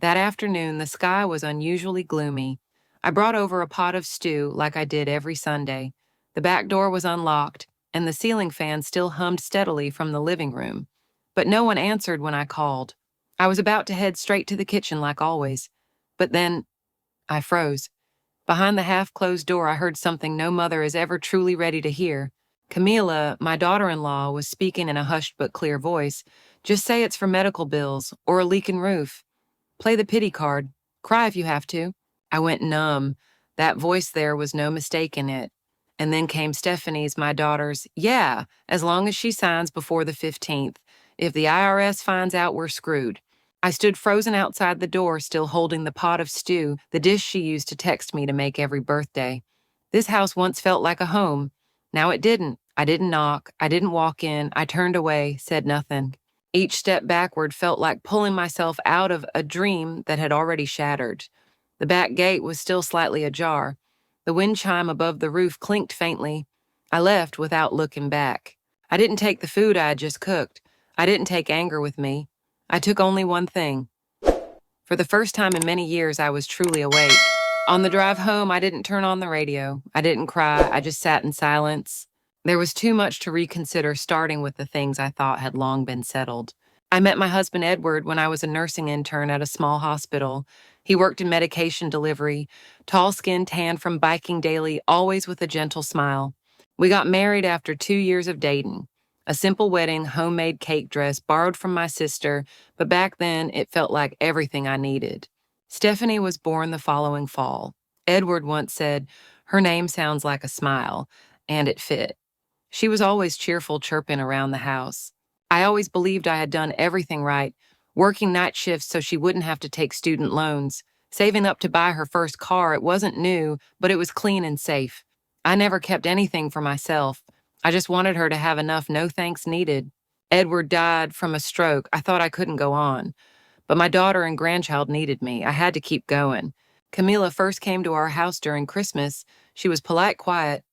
That afternoon, the sky was unusually gloomy. I brought over a pot of stew like I did every Sunday. The back door was unlocked, and the ceiling fan still hummed steadily from the living room. But no one answered when I called. I was about to head straight to the kitchen like always. But then I froze. Behind the half-closed door, I heard something no mother is ever truly ready to hear. Camila, my daughter-in-law, was speaking in a hushed but clear voice. Just say it's for medical bills or a leaking roof. Play the pity card. Cry if you have to. I went numb. That voice there was no mistaking it. And then came Stephanie's, my daughter's, yeah, as long as she signs before the 15th. If the IRS finds out, we're screwed. I stood frozen outside the door, still holding the pot of stew, the dish she used to text me to make every birthday. This house once felt like a home. Now it didn't. I didn't knock. I didn't walk in. I turned away, said nothing. Each step backward felt like pulling myself out of a dream that had already shattered. The back gate was still slightly ajar. The wind chime above the roof clinked faintly. I left without looking back. I didn't take the food I had just cooked. I didn't take anger with me. I took only one thing. For the first time in many years, I was truly awake. On the drive home, I didn't turn on the radio. I didn't cry. I just sat in silence. There was too much to reconsider, starting with the things I thought had long been settled. I met my husband Edward when I was a nursing intern at a small hospital. He worked in medication delivery, tall-skinned, tan from biking daily, always with a gentle smile. We got married after 2 years of dating. A simple wedding, homemade cake dress, borrowed from my sister, but back then it felt like everything I needed. Stephanie was born the following fall. Edward once said, "Her name sounds like a smile," and it fit. She was always cheerful, chirping around the house. I always believed I had done everything right, working night shifts so she wouldn't have to take student loans, saving up to buy her first car. It wasn't new, but it was clean and safe. I never kept anything for myself. I just wanted her to have enough no thanks needed. Edward died from a stroke. I thought I couldn't go on. But my daughter and grandchild needed me. I had to keep going. Camila first came to our house during Christmas. She was polite, quiet.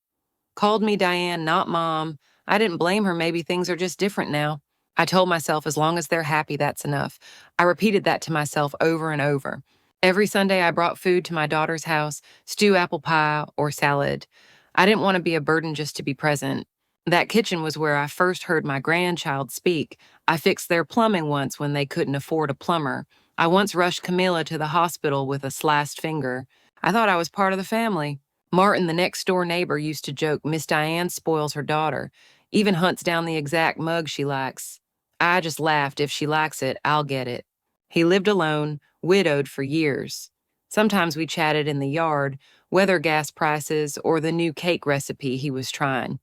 Called me Diane, not Mom. I didn't blame her. Maybe things are just different now. I told myself as long as they're happy, that's enough. I repeated that to myself over and over. Every Sunday I brought food to my daughter's house, stew, apple pie, or salad. I didn't want to be a burden just to be present. That kitchen was where I first heard my grandchild speak. I fixed their plumbing once when they couldn't afford a plumber. I once rushed Camilla to the hospital with a sliced finger. I thought I was part of the family. Martin, the next-door neighbor, used to joke, "Miss Diane spoils her daughter, even hunts down the exact mug she likes." I just laughed. If she likes it, I'll get it. He lived alone, widowed for years. Sometimes we chatted in the yard, weather, gas prices, or the new cake recipe he was trying.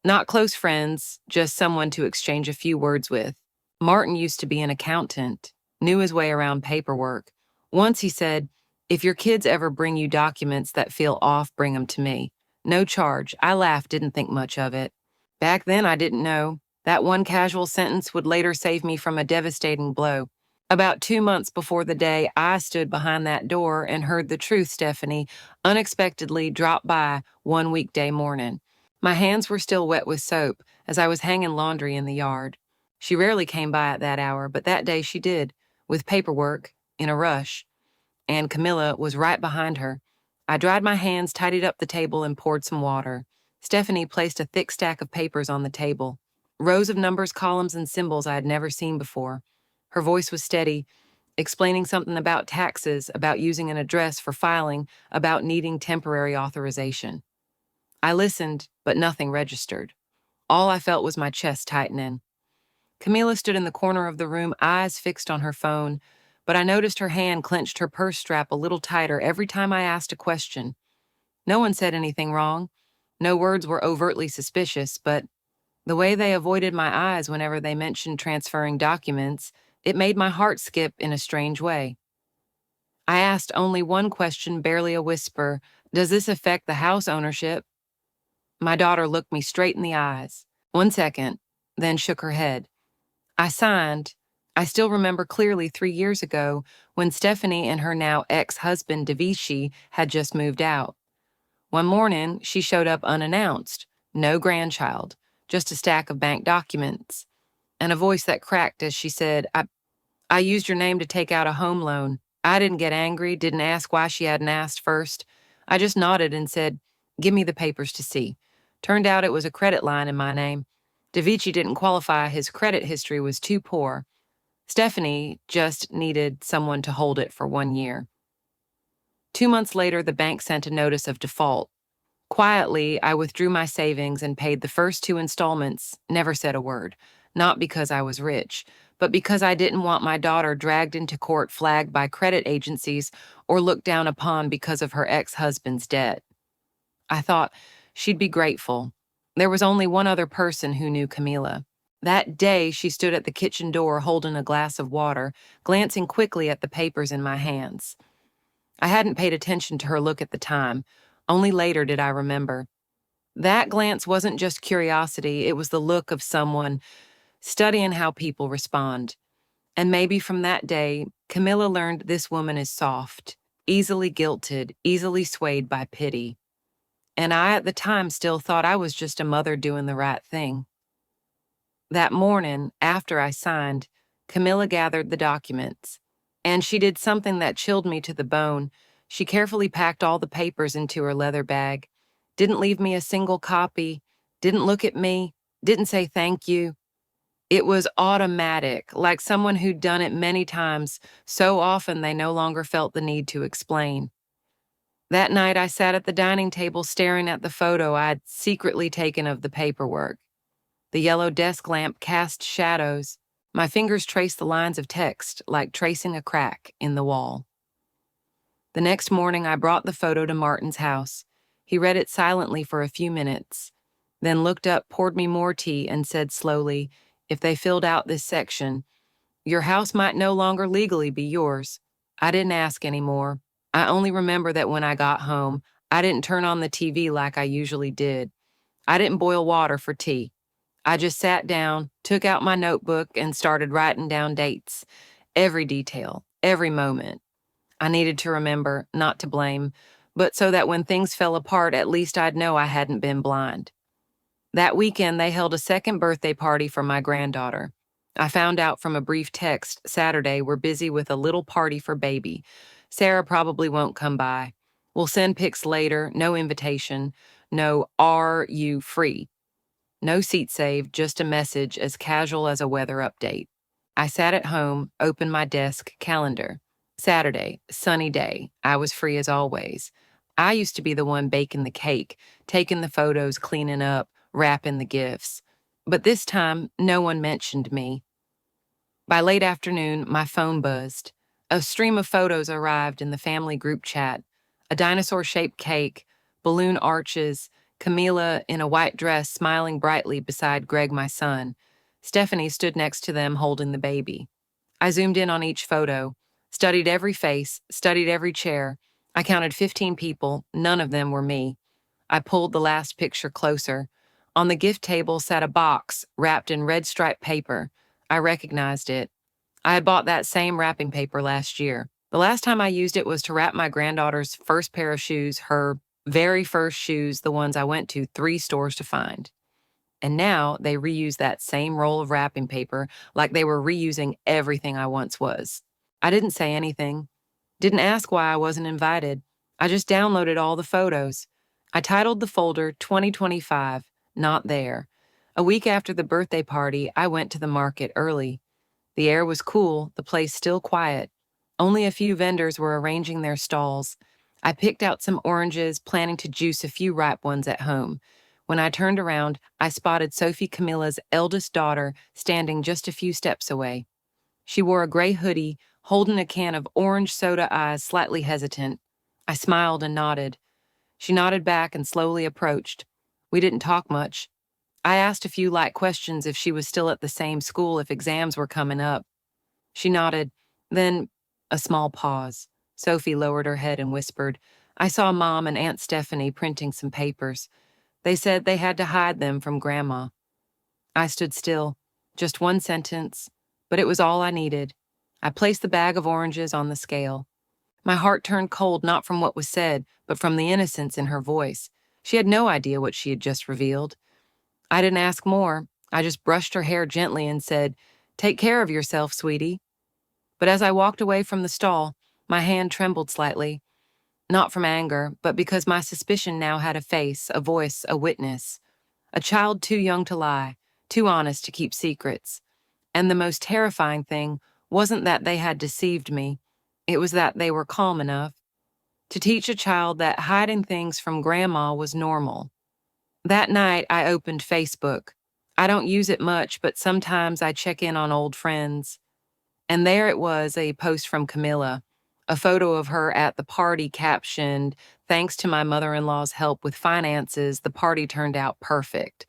Not close friends, just someone to exchange a few words with. Martin used to be an accountant, knew his way around paperwork. Once he said, "If your kids ever bring you documents that feel off, bring them to me. No charge." I laughed, didn't think much of it. Back then, I didn't know. That one casual sentence would later save me from a devastating blow. About 2 months before the day I stood behind that door and heard the truth, Stephanie unexpectedly dropped by one weekday morning. My hands were still wet with soap as I was hanging laundry in the yard. She rarely came by at that hour, but that day she did, with paperwork, in a rush. And Camilla was right behind her. I dried my hands, tidied up the table, and poured some water. Stephanie placed a thick stack of papers on the table. Rows of numbers, columns, and symbols I had never seen before. Her voice was steady, explaining something about taxes, about using an address for filing, about needing temporary authorization. I listened, but nothing registered. All I felt was my chest tightening. Camila stood in the corner of the room, eyes fixed on her phone, but I noticed her hand clenched her purse strap a little tighter every time I asked a question. No one said anything wrong. No words were overtly suspicious, but the way they avoided my eyes whenever they mentioned transferring documents, it made my heart skip in a strange way. I asked only one question, barely a whisper. "Does this affect the house ownership?" My daughter looked me straight in the eyes. 1 second, then shook her head. I signed. I still remember clearly 3 years ago when Stephanie and her now ex-husband, Devishi, had just moved out. One morning, she showed up unannounced. No grandchild, just a stack of bank documents, and a voice that cracked as she said, I used your name to take out a home loan. I didn't get angry, didn't ask why she hadn't asked first. I just nodded and said, "Give me the papers to see." Turned out it was a credit line in my name. DeVici didn't qualify, his credit history was too poor. Stephanie just needed someone to hold it for 1 year. 2 months later, the bank sent a notice of default. Quietly, I withdrew my savings and paid the first 2 installments, never said a word. Not because I was rich, but because I didn't want my daughter dragged into court flagged by credit agencies or looked down upon because of her ex-husband's debt. I thought she'd be grateful. There was only one other person who knew Camila. That day, she stood at the kitchen door holding a glass of water, glancing quickly at the papers in my hands. I hadn't paid attention to her look at the time. Only later did I remember. That glance wasn't just curiosity, it was the look of someone studying how people respond. And maybe from that day, Camilla learned this woman is soft, easily guilted, easily swayed by pity. And I, at the time, still thought I was just a mother doing the right thing. That morning, after I signed, Camilla gathered the documents. And she did something that chilled me to the bone. She carefully packed all the papers into her leather bag, didn't leave me a single copy, didn't look at me, didn't say thank you. It was automatic, like someone who'd done it many times, so often they no longer felt the need to explain. That night, I sat at the dining table staring at the photo I'd secretly taken of the paperwork. The yellow desk lamp cast shadows. My fingers traced the lines of text, like tracing a crack in the wall. The next morning, I brought the photo to Martin's house. He read it silently for a few minutes, then looked up, poured me more tea, and said slowly, "If they filled out this section, your house might no longer legally be yours." I didn't ask anymore. I only remember that when I got home, I didn't turn on the TV like I usually did. I didn't boil water for tea. I just sat down, took out my notebook, and started writing down dates. Every detail, every moment. I needed to remember, not to blame, but so that when things fell apart, at least I'd know I hadn't been blind. That weekend, they held a second birthday party for my granddaughter. I found out from a brief text Saturday we're busy with a little party for baby. Sarah probably won't come by. We'll send pics later, no invitation, no "are you free?" No seat saved, just a message as casual as a weather update. I sat at home, opened my desk calendar. Saturday, sunny day. I was free as always. I used to be the one baking the cake, taking the photos, cleaning up, wrapping the gifts. But this time, no one mentioned me. By late afternoon, my phone buzzed. A stream of photos arrived in the family group chat. A dinosaur-shaped cake, balloon arches, Camila in a white dress smiling brightly beside Greg, my son. Stephanie stood next to them holding the baby. I zoomed in on each photo, studied every face, studied every chair. I counted 15 people, none of them were me. I pulled the last picture closer. On the gift table sat a box wrapped in red striped paper. I recognized it. I had bought that same wrapping paper last year. The last time I used it was to wrap my granddaughter's first pair of shoes, her very first shoes, the ones I went to 3 stores to find. And now they reuse that same roll of wrapping paper like they were reusing everything I once was. I didn't say anything. Didn't ask why I wasn't invited. I just downloaded all the photos. I titled the folder 2025, Not There. A week after the birthday party, I went to the market early. The air was cool, the place still quiet. Only a few vendors were arranging their stalls. I picked out some oranges, planning to juice a few ripe ones at home. When I turned around, I spotted Sophie Camilla's eldest daughter standing just a few steps away. She wore a gray hoodie, holding a can of orange soda, eyes slightly hesitant. I smiled and nodded. She nodded back and slowly approached. We didn't talk much. I asked a few light questions, if she was still at the same school, if exams were coming up. She nodded, then a small pause. Sophie lowered her head and whispered, "I saw Mom and Aunt Stephanie printing some papers. They said they had to hide them from Grandma." I stood still. Just one sentence, but it was all I needed. I placed the bag of oranges on the scale. My heart turned cold, not from what was said, but from the innocence in her voice. She had no idea what she had just revealed. I didn't ask more. I just brushed her hair gently and said, "Take care of yourself, sweetie." But as I walked away from the stall, My hand trembled slightly, not from anger, but because my suspicion now had a face, a voice, a witness. A child too young to lie, too honest to keep secrets. And the most terrifying thing wasn't that they had deceived me, it was that they were calm enough to teach a child that hiding things from grandma was normal. That night, I opened Facebook. I don't use it much, but sometimes I check in on old friends. And there it was, a post from Camilla, a photo of her at the party captioned, "Thanks to my mother-in-law's help with finances, the party turned out perfect."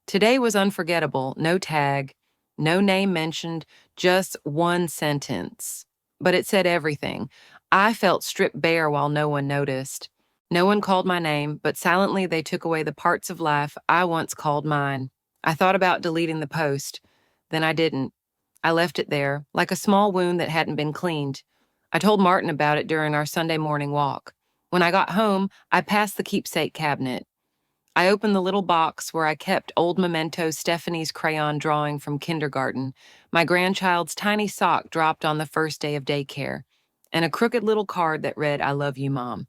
Today was unforgettable, no tag, no name mentioned, just one sentence. But it said everything. I felt stripped bare while no one noticed. No one called my name, but silently they took away the parts of life I once called mine. I thought about deleting the post. Then I didn't. I left it there, like a small wound that hadn't been cleaned. I told Martin about it during our Sunday morning walk. When I got home, I passed the keepsake cabinet. I opened the little box where I kept old memento Stephanie's crayon drawing from kindergarten, my grandchild's tiny sock dropped on the first day of daycare, and a crooked little card that read, "I love you, Mom."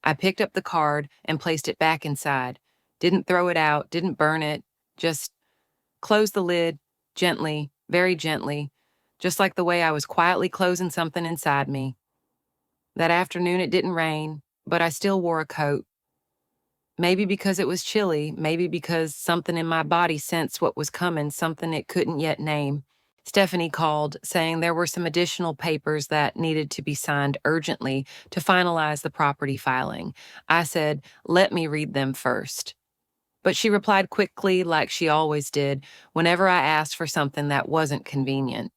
I picked up the card and placed it back inside. Didn't throw it out, didn't burn it, just closed the lid, gently, very gently, just like the way I was quietly closing something inside me. That afternoon it didn't rain, but I still wore a coat. Maybe because it was chilly, maybe because something in my body sensed what was coming, something it couldn't yet name. Stephanie called, saying there were some additional papers that needed to be signed urgently to finalize the property filing. I said, "Let me read them first." But she replied quickly, like she always did, whenever I asked for something that wasn't convenient.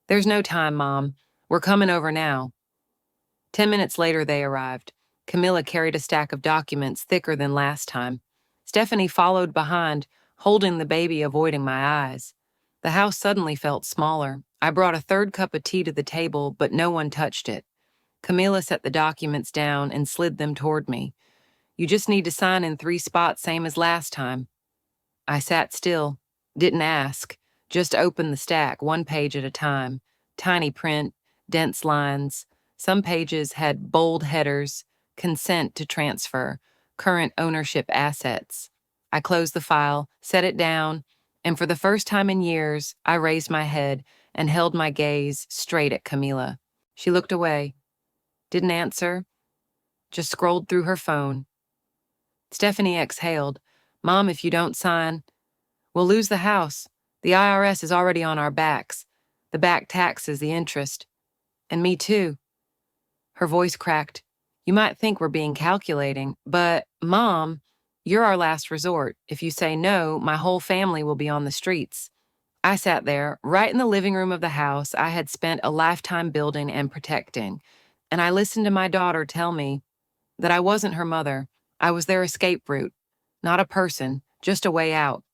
"There's no time, Mom. We're coming over now." 10 minutes later, they arrived. Camilla carried a stack of documents thicker than last time. Stephanie followed behind, holding the baby, avoiding my eyes. The house suddenly felt smaller. I brought a third cup of tea to the table, but no one touched it. Camilla set the documents down and slid them toward me. "You just need to sign in 3 spots, same as last time." I sat still, didn't ask, just opened the stack, 1 page at a time. Tiny print, dense lines. Some pages had bold headers, consent to transfer, current ownership assets. I closed the file, set it down, and for the first time in years, I raised my head and held my gaze straight at Camila. She looked away, didn't answer, just scrolled through her phone. Stephanie exhaled. "Mom, if you don't sign, we'll lose the house. The IRS is already on our backs. The back taxes, the interest. And me too." Her voice cracked. "You might think we're being calculating, but, Mom, you're our last resort. If you say no, my whole family will be on the streets." I sat there, right in the living room of the house I had spent a lifetime building and protecting, and I listened to my daughter tell me that I wasn't her mother. I was their escape route. Not a person, just a way out.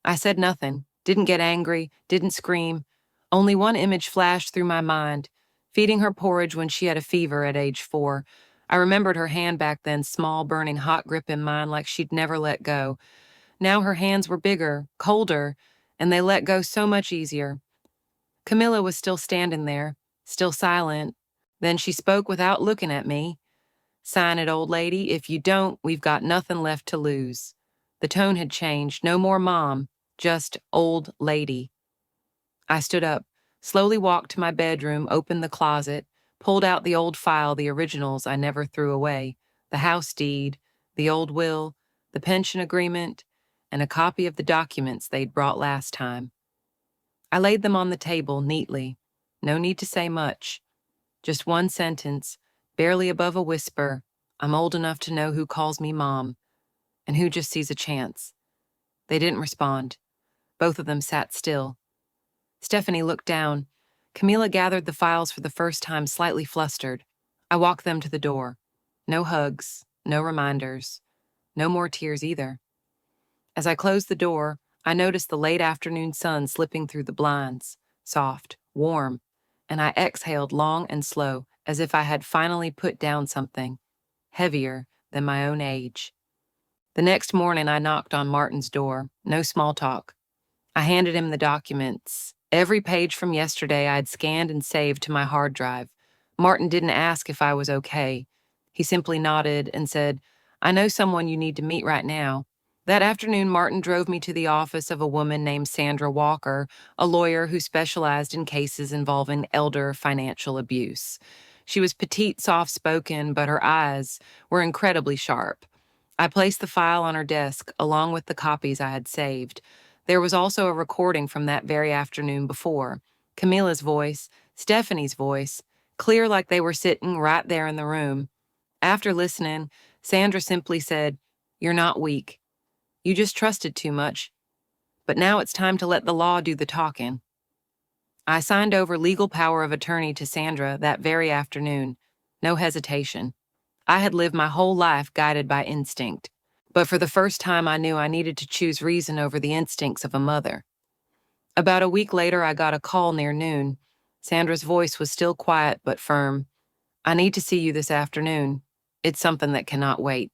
I said nothing, didn't get angry, didn't scream. Only one image flashed through my mind, feeding her porridge when she had a fever at age 4. I remembered her hand back then, small, burning hot grip in mine like she'd never let go. Now her hands were bigger, colder, and they let go so much easier. Camilla was still standing there, still silent. Then she spoke without looking at me. "Sign it, old lady. If you don't, we've got nothing left to lose." The tone had changed. No more Mom, just old lady. I stood up, slowly walked to my bedroom, opened the closet, pulled out the old file, the originals I never threw away, the house deed, the old will, the pension agreement, and a copy of the documents they'd brought last time. I laid them on the table neatly. No need to say much. Just one sentence, barely above a whisper. I'm old enough to know who calls me Mom, and who just sees a chance. They didn't respond. Both of them sat still. Stephanie looked down. Camila gathered the files for the first time, slightly flustered. I walked them to the door. No hugs, no reminders, no more tears either. As I closed the door, I noticed the late afternoon sun slipping through the blinds, soft, warm, and I exhaled long and slow, as if I had finally put down something heavier than my own age. The next morning, I knocked on Martin's door. No small talk. I handed him the documents. Every page from yesterday I'd scanned and saved to my hard drive. Martin didn't ask if I was okay. He simply nodded and said, "I know someone you need to meet right now." That afternoon, Martin drove me to the office of a woman named Sandra Walker, a lawyer who specialized in cases involving elder financial abuse. She was petite, soft-spoken, but her eyes were incredibly sharp. I placed the file on her desk, along with the copies I had saved. There was also a recording from that very afternoon before. Camilla's voice, Stephanie's voice, clear like they were sitting right there in the room. After listening, Sandra simply said, "You're not weak. You just trusted too much. But now it's time to let the law do the talking." I signed over legal power of attorney to Sandra that very afternoon. No hesitation. I had lived my whole life guided by instinct. But for the first time, I knew I needed to choose reason over the instincts of a mother. About a week later, I got a call near noon. Sandra's voice was still quiet but firm. "I need to see you this afternoon. It's something that cannot wait."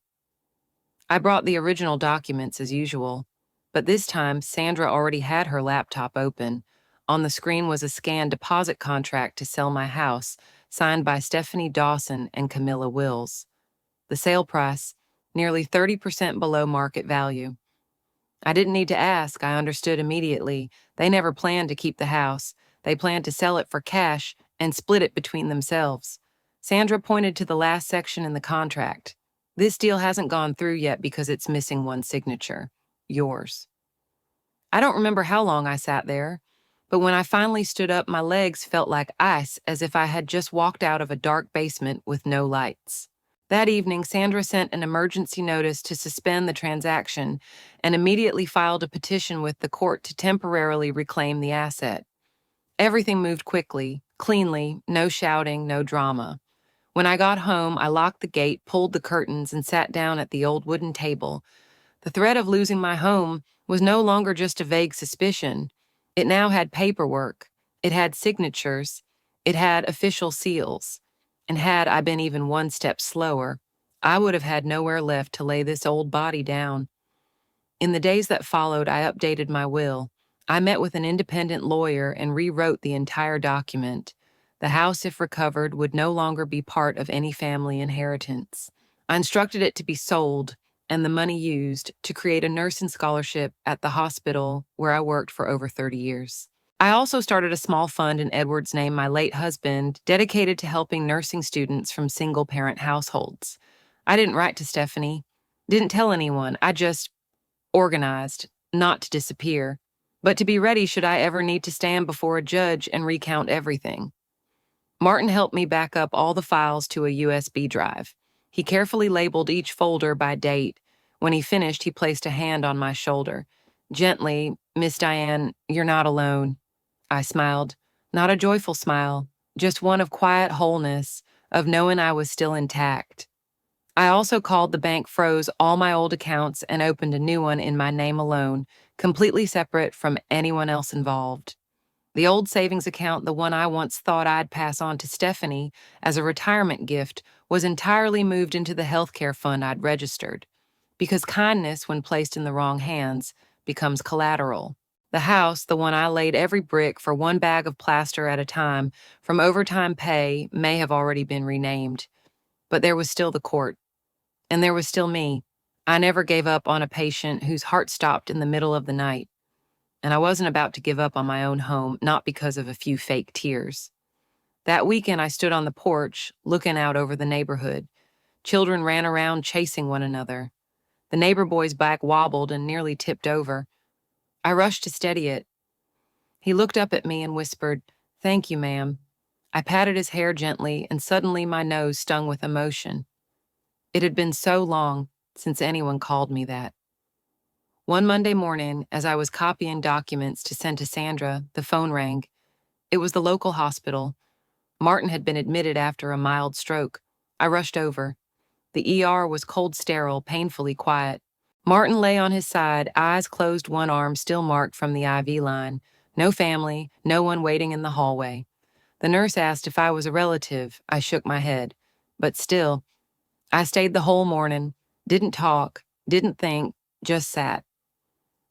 I brought the original documents as usual, but this time Sandra already had her laptop open. On the screen was a scanned deposit contract to sell my house, signed by Stephanie Dawson and Camilla Wills. The sale price, nearly 30% below market value. I didn't need to ask, I understood immediately. They never planned to keep the house. They planned to sell it for cash and split it between themselves. Sandra pointed to the last section in the contract. "This deal hasn't gone through yet because it's missing one signature. Yours." I don't remember how long I sat there, but when I finally stood up, my legs felt like ice, as if I had just walked out of a dark basement with no lights. That evening, Sandra sent an emergency notice to suspend the transaction and immediately filed a petition with the court to temporarily reclaim the asset. Everything moved quickly, cleanly, no shouting, no drama. When I got home, I locked the gate, pulled the curtains, and sat down at the old wooden table. The threat of losing my home was no longer just a vague suspicion. It now had paperwork. It had signatures. It had official seals. And had I been even one step slower, I would have had nowhere left to lay this old body down. In the days that followed, I updated my will. I met with an independent lawyer and rewrote the entire document. The house, if recovered, would no longer be part of any family inheritance. I instructed it to be sold and the money used to create a nursing scholarship at the hospital where I worked for over 30 years. I also started a small fund in Edward's name, my late husband, dedicated to helping nursing students from single-parent households. I didn't write to Stephanie, didn't tell anyone. I just organized, not to disappear, but to be ready should I ever need to stand before a judge and recount everything. Martin helped me back up all the files to a USB drive. He carefully labeled each folder by date. When he finished, he placed a hand on my shoulder. Gently, "Miss Diane, you're not alone." I smiled. Not a joyful smile, just one of quiet wholeness, of knowing I was still intact. I also called the bank, froze all my old accounts, and opened a new one in my name alone, completely separate from anyone else involved. The old savings account, the one I once thought I'd pass on to Stephanie as a retirement gift, was entirely moved into the healthcare fund I'd registered. Because kindness, when placed in the wrong hands, becomes collateral. The house, the one I laid every brick for one bag of plaster at a time from overtime pay, may have already been renamed. But there was still the court. And there was still me. I never gave up on a patient whose heart stopped in the middle of the night. And I wasn't about to give up on my own home, not because of a few fake tears. That weekend, I stood on the porch, looking out over the neighborhood. Children ran around chasing one another. The neighbor boy's back wobbled and nearly tipped over. I rushed to steady it. He looked up at me and whispered, "Thank you, ma'am." I patted his hair gently, and suddenly my nose stung with emotion. It had been so long since anyone called me that. One Monday morning, as I was copying documents to send to Sandra, the phone rang. It was the local hospital. Martin had been admitted after a mild stroke. I rushed over. The ER was cold sterile, painfully quiet. Martin lay on his side, eyes closed, one arm still marked from the IV line. No family, no one waiting in the hallway. The nurse asked if I was a relative. I shook my head. But still, I stayed the whole morning, didn't talk, didn't think, just sat.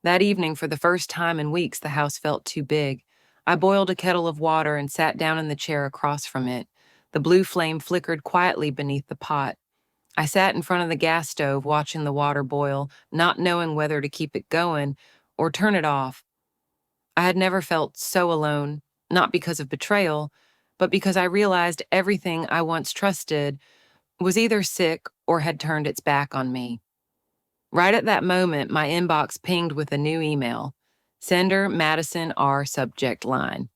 That evening, for the first time in weeks, the house felt too big. I boiled a kettle of water and sat down in the chair across from it. The blue flame flickered quietly beneath the pot. I sat in front of the gas stove watching the water boil, not knowing whether to keep it going or turn it off. I had never felt so alone, not because of betrayal, but because I realized everything I once trusted was either sick or had turned its back on me. Right at that moment, my inbox pinged with a new email. Sender Madison R. Subject line.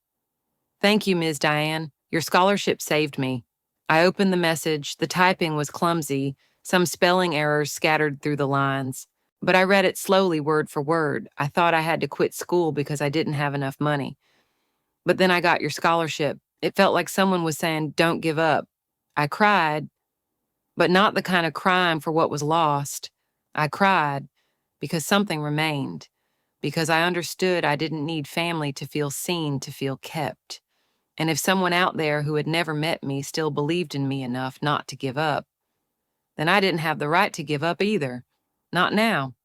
Thank you, Ms. Diane. Your scholarship saved me. I opened the message. The typing was clumsy, some spelling errors scattered through the lines. But I read it slowly, word for word. I thought I had to quit school because I didn't have enough money. But then I got your scholarship. It felt like someone was saying, don't give up. I cried, but not the kind of crying for what was lost. I cried because something remained, because I understood I didn't need family to feel seen, to feel kept. And if someone out there who had never met me still believed in me enough not to give up, then I didn't have the right to give up either. Not now.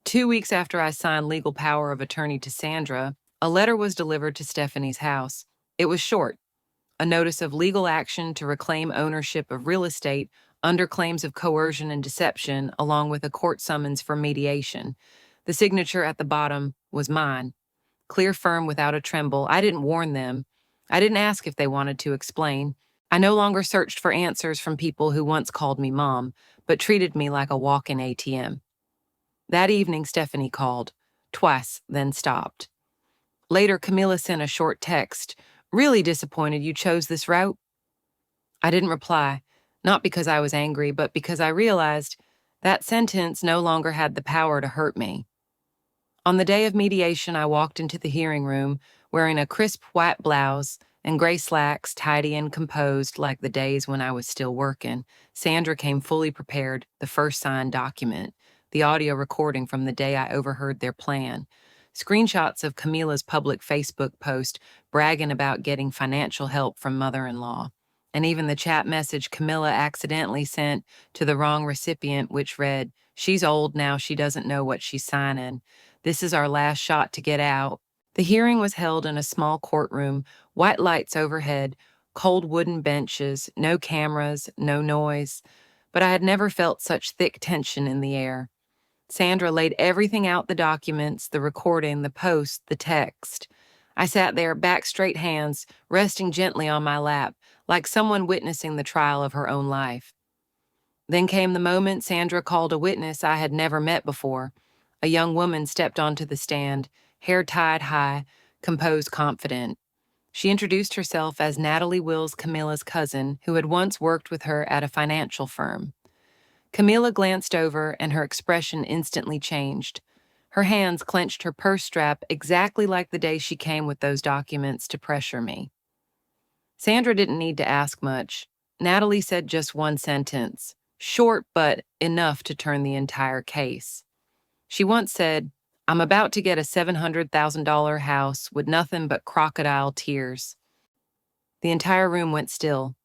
2 weeks after I signed legal power of attorney to Sandra, a letter was delivered to Stephanie's house. It was short, a notice of legal action to reclaim ownership of real estate under claims of coercion and deception, along with a court summons for mediation. The signature at the bottom was mine, clear, firm, without a tremble. I didn't warn them. I didn't ask if they wanted to explain. I no longer searched for answers from people who once called me mom, but treated me like a walk-in ATM. That evening, Stephanie called, twice, then stopped. Later, Camila sent a short text. Really disappointed you chose this route? I didn't reply, not because I was angry, but because I realized that sentence no longer had the power to hurt me. On the day of mediation, I walked into the hearing room wearing a crisp white blouse and gray slacks, tidy and composed like the days when I was still working. Sandra came fully prepared, the first signed document, the audio recording from the day I overheard their plan, screenshots of Camila's public Facebook post bragging about getting financial help from mother-in-law, and even the chat message Camila accidentally sent to the wrong recipient, which read, "She's old now, she doesn't know what she's signing. This is our last shot to get out." The hearing was held in a small courtroom, white lights overhead, cold wooden benches, no cameras, no noise. But I had never felt such thick tension in the air. Sandra laid everything out, the documents, the recording, the post, the text. I sat there, back straight, hands resting gently on my lap, like someone witnessing the trial of her own life. Then came the moment Sandra called a witness I had never met before. A young woman stepped onto the stand, hair tied high, composed, confident. She introduced herself as Natalie Wills, Camila's cousin, who had once worked with her at a financial firm. Camila glanced over, and her expression instantly changed. Her hands clenched her purse strap exactly like the day she came with those documents to pressure me. Sandra didn't need to ask much. Natalie said just one sentence, short but enough to turn the entire case. She once said, "I'm about to get a $700,000 house with nothing but crocodile tears." The entire room went still.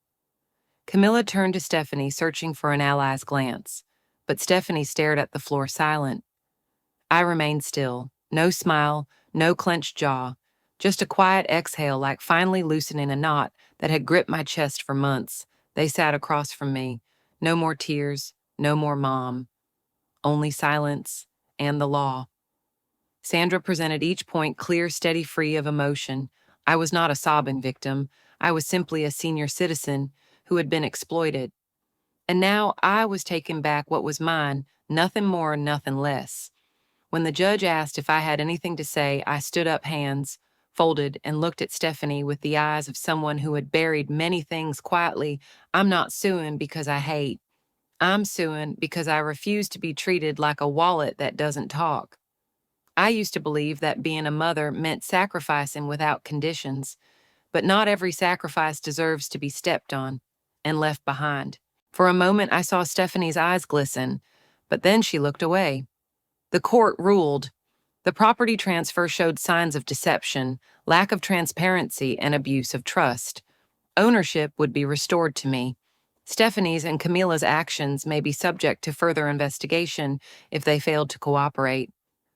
Camila turned to Stephanie, searching for an ally's glance, but Stephanie stared at the floor, silent. I remained still. No smile, no clenched jaw, just a quiet exhale, like finally loosening a knot that had gripped my chest for months. They sat across from me. No more tears, no more mom. Only silence and the law. Sandra presented each point clear, steady, free of emotion. I was not a sobbing victim. I was simply a senior citizen who had been exploited. And now I was taking back what was mine, nothing more, nothing less. When the judge asked if I had anything to say, I stood up, hands folded, and looked at Stephanie with the eyes of someone who had buried many things quietly. I'm not suing because I hate. I'm suing because I refuse to be treated like a wallet that doesn't talk. I used to believe that being a mother meant sacrificing without conditions, but not every sacrifice deserves to be stepped on and left behind. For a moment, I saw Stephanie's eyes glisten, but then she looked away. The court ruled. The property transfer showed signs of deception, lack of transparency, and abuse of trust. Ownership would be restored to me. Stephanie's and Camila's actions may be subject to further investigation if they failed to cooperate.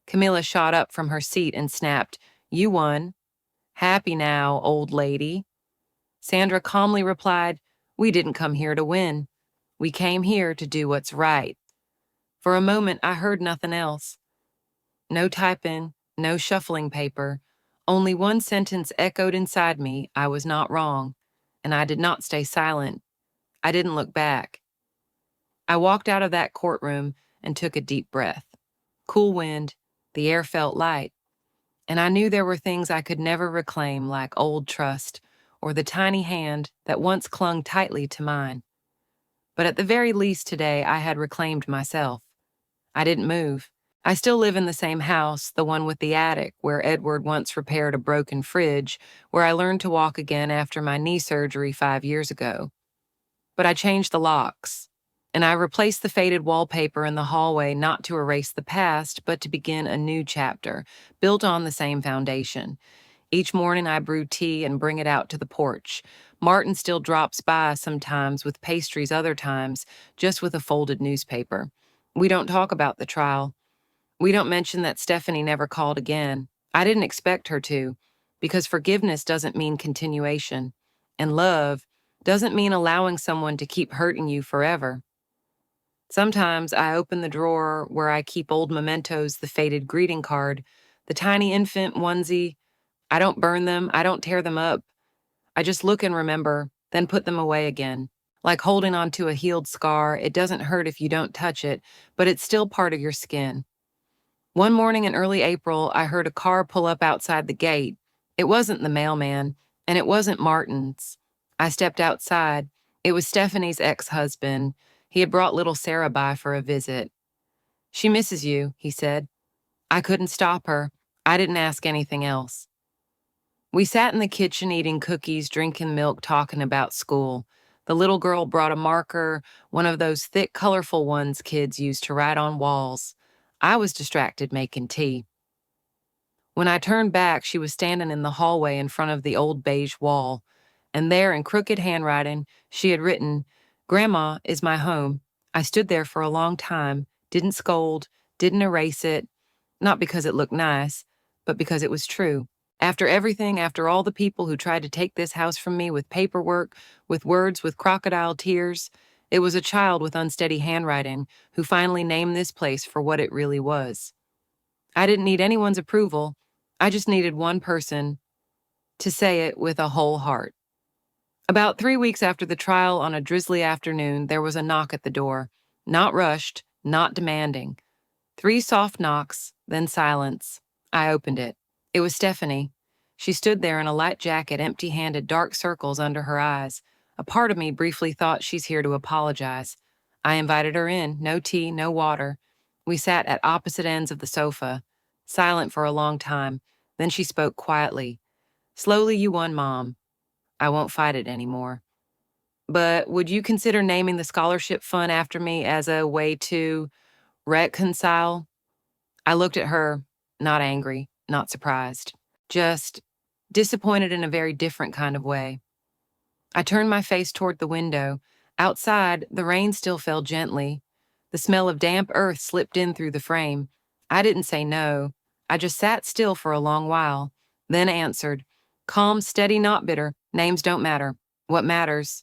Camila shot up from her seat and snapped, "You won. Happy now, old lady." Sandra calmly replied, "We didn't come here to win. We came here to do what's right." For a moment, I heard nothing else. No typing, no shuffling paper. Only one sentence echoed inside me: I was not wrong. And I did not stay silent. I didn't look back. I walked out of that courtroom and took a deep breath. Cool wind, the air felt light, and I knew there were things I could never reclaim, like old trust or the tiny hand that once clung tightly to mine. But at the very least today, I had reclaimed myself. I didn't move. I still live in the same house, the one with the attic, where Edward once repaired a broken fridge, where I learned to walk again after my knee surgery 5 years ago. But I changed the locks, and I replaced the faded wallpaper in the hallway, not to erase the past, but to begin a new chapter, built on the same foundation. Each morning I brew tea and bring it out to the porch. Martin still drops by sometimes with pastries, other times just with a folded newspaper. We don't talk about the trial. We don't mention that Stephanie never called again. I didn't expect her to, because forgiveness doesn't mean continuation, and love doesn't mean allowing someone to keep hurting you forever. Sometimes I open the drawer where I keep old mementos, the faded greeting card, the tiny infant onesie. I don't burn them, I don't tear them up. I just look and remember, then put them away again. Like holding onto a healed scar, it doesn't hurt if you don't touch it, but it's still part of your skin. One morning in early April, I heard a car pull up outside the gate. It wasn't the mailman, and it wasn't Martin's. I stepped outside. It was Stephanie's ex-husband. He had brought little Sarah by for a visit. "She misses you," he said. I couldn't stop her. I didn't ask anything else. We sat in the kitchen eating cookies, drinking milk, talking about school. The little girl brought a marker, one of those thick, colorful ones kids use to write on walls. I was distracted making tea. When I turned back, she was standing in the hallway in front of the old beige wall, and there, in crooked handwriting, she had written, "Grandma is my home. I stood there for a long time, didn't scold, didn't erase it, not because it looked nice, but because it was true. After everything, after all the people who tried to take this house from me with paperwork, with words, with crocodile tears, it was a child with unsteady handwriting who finally named this place for what it really was. I didn't need anyone's approval. I just needed one person to say it with a whole heart." About 3 weeks after the trial, on a drizzly afternoon, there was a knock at the door. Not rushed, not demanding. 3 soft knocks, then silence. I opened it. It was Stephanie. She stood there in a light jacket, empty-handed, dark circles under her eyes. A part of me briefly thought, she's here to apologize. I invited her in, no tea, no water. We sat at opposite ends of the sofa, silent for a long time. Then she spoke quietly. "Slowly you won, Mom. I won't fight it anymore. But would you consider naming the scholarship fund after me as a way to reconcile?" I looked at her, not angry, not surprised, just disappointed in a very different kind of way. I turned my face toward the window. Outside, the rain still fell gently. The smell of damp earth slipped in through the frame. I didn't say no. I just sat still for a long while, then answered, "Calm, steady, not bitter. Names don't matter. What matters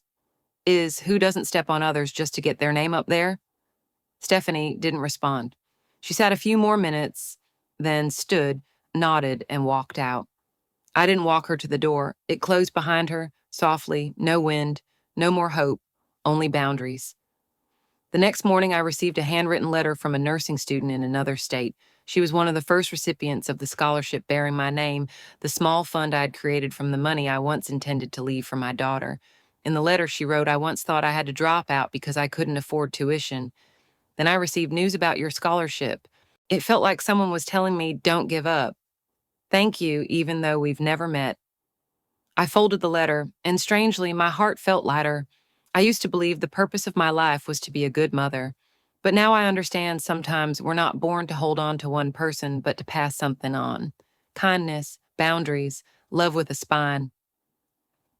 is who doesn't step on others just to get their name up there." Stephanie didn't respond. She sat a few more minutes, then stood, nodded, and walked out. I didn't walk her to the door. It closed behind her, softly, no wind, no more hope, only boundaries. The next morning, I received a handwritten letter from a nursing student in another state. She was one of the first recipients of the scholarship bearing my name, the small fund I'd created from the money I once intended to leave for my daughter. In the letter, she wrote, "I once thought I had to drop out because I couldn't afford tuition. Then I received news about your scholarship. It felt like someone was telling me, don't give up. Thank you, even though we've never met." I folded the letter, and strangely, my heart felt lighter. I used to believe the purpose of my life was to be a good mother. But now I understand sometimes we're not born to hold on to one person, but to pass something on. Kindness, boundaries, love with a spine.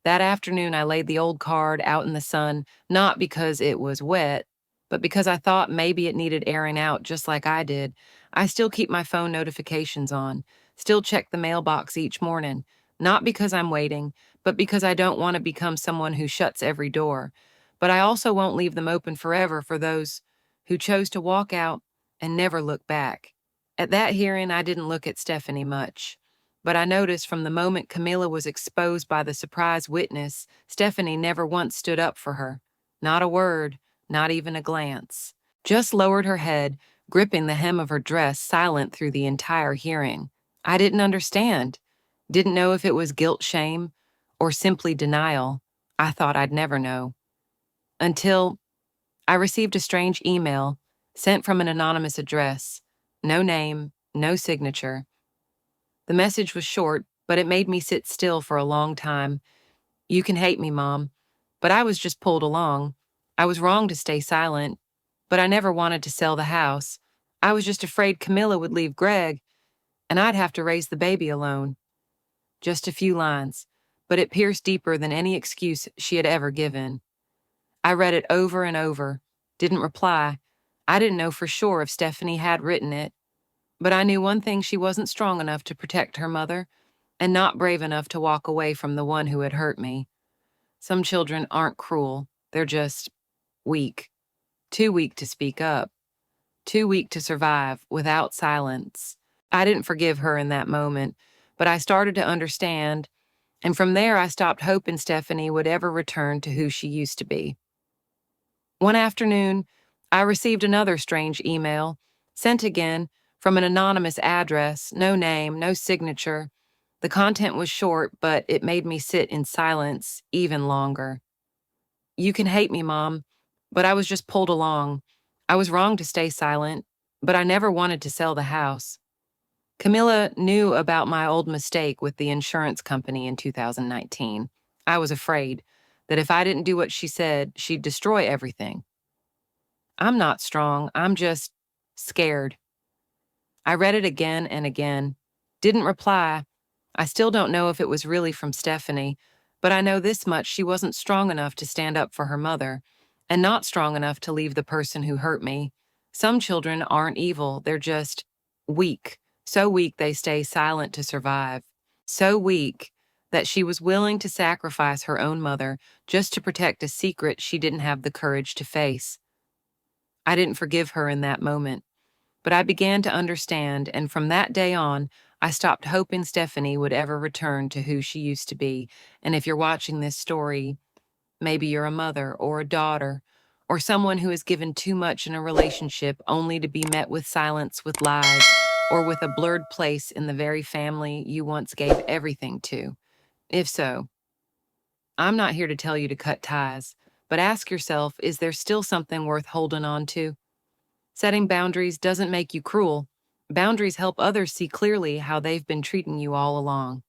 That afternoon, I laid the old card out in the sun, not because it was wet, but because I thought maybe it needed airing out just like I did. I still keep my phone notifications on, still check the mailbox each morning, not because I'm waiting, but because I don't want to become someone who shuts every door. But I also won't leave them open forever for those who chose to walk out and never look back. At that hearing, I didn't look at Stephanie much, but I noticed from the moment Camilla was exposed by the surprise witness, Stephanie never once stood up for her. Not a word, not even a glance. Just lowered her head, gripping the hem of her dress, silent through the entire hearing. I didn't understand. Didn't know if it was guilt, shame, or simply denial. I thought I'd never know. Until I received a strange email sent from an anonymous address. No name, no signature. The message was short, but it made me sit still for a long time. You can hate me, Mom, but I was just pulled along. I was wrong to stay silent, but I never wanted to sell the house. I was just afraid Camilla would leave Greg, and I'd have to raise the baby alone. Just a few lines, but it pierced deeper than any excuse she had ever given. I read it over and over, didn't reply. I didn't know for sure if Stephanie had written it, but I knew one thing: she wasn't strong enough to protect her mother, and not brave enough to walk away from the one who had hurt me. Some children aren't cruel, they're just weak. Too weak to speak up. Too weak to survive without silence. I didn't forgive her in that moment, but I started to understand, and from there I stopped hoping Stephanie would ever return to who she used to be. One afternoon, I received another strange email, sent again from an anonymous address, no name, no signature. The content was short, but it made me sit in silence even longer. You can hate me, Mom, but I was just pulled along. I was wrong to stay silent, but I never wanted to sell the house. Camilla knew about my old mistake with the insurance company in 2019. I was afraid that if I didn't do what she said, she'd destroy everything. I'm not strong, I'm just scared. I read it again and again. Didn't reply. I still don't know if it was really from Stephanie, but I know this much: she wasn't strong enough to stand up for her mother, and not strong enough to leave the person who hurt me. Some children aren't evil, they're just weak. So weak they stay silent to survive. So weak that she was willing to sacrifice her own mother just to protect a secret she didn't have the courage to face. I didn't forgive her in that moment, but I began to understand, and from that day on, I stopped hoping Stephanie would ever return to who she used to be. And if you're watching this story, maybe you're a mother or a daughter, or someone who has given too much in a relationship only to be met with silence, with lies, or with a blurred place in the very family you once gave everything to. If so, I'm not here to tell you to cut ties, but ask yourself, is there still something worth holding on to? Setting boundaries doesn't make you cruel. Boundaries help others see clearly how they've been treating you all along.